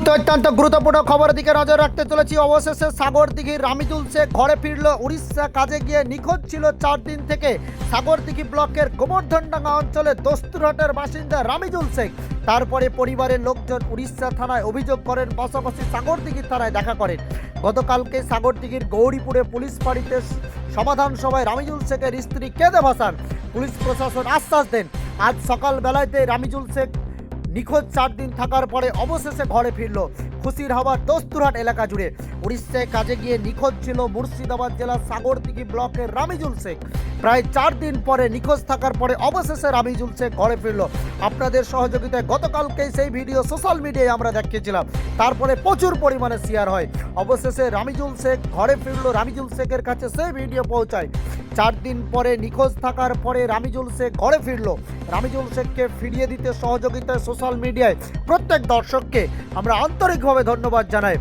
তো অত্যন্ত গুরুত্বপূর্ণ খবরের দিকে নজর রাখতে চলেছি। অবশেষে সাগরদিঘির রামিজুল শেখ ঘরে ফিরল। উড়িষ্যা কাজে গিয়ে নিখোঁজ ছিল 4 দিন থেকে। সাগরদিঘি ব্লকের গোবর্ধনডাঙ্গা অঞ্চলে দস্তুরহাটের বাসিন্দা রামিজুল শেখ। তারপরে পরিবারের লোকজন উড়িষ্যা থানায় অভিযোগ করেন, পাশাপাশি সাগরদিঘি থানায় দেখা করেন। গতকালকে সাগরদিঘির গৌরীপুরে পুলিশ ফাঁড়িতে সমাধান সভায় রামিজুল শেখের স্ত্রী কেঁদে ভাসান। পুলিশ প্রশাসন আশ্বাস দেন, আজ সকালবেলাতে রামিজুল শেখ নিখোঁজ 4 দিন থাকার পরে অবশেষে ঘরে ফিরল। খুশির হাওয়া দস্তুরহাট এলাকা জুড়ে। উড়িষ্যায় কাজে গিয়ে নিখোঁজ ছিল মুর্শিদাবাদ জেলার সাগরদিঘি ব্লকের রামিজুল শেখ। প্রায় 4 দিন পরে নিখোঁজ থাকার পরে অবশেষে রামিজুল শেখ ঘরে ফিরল। আপনাদের সহযোগিতায় গতকালকেই সেই ভিডিও সোশ্যাল মিডিয়ায় আমরা দেখিয়েছিলাম, তারপরে প্রচুর পরিমাণে শেয়ার হয়। অবশেষে রামিজুল শেখ ঘরে ফিরল। রামিজুল শেখের কাছে সেই ভিডিও পৌঁছায়। 4 দিন পরে নিখোঁজ থাকার পরে রামিজুল শেখ ঘরে ফিরল। রামিজুল শেখকে ফিরিয়ে দিতে সহযোগিতায় সোশ্যাল মিডিয়ায় প্রত্যেক দর্শককে আমরা আন্তরিকভাবে ধন্যবাদ জানাই।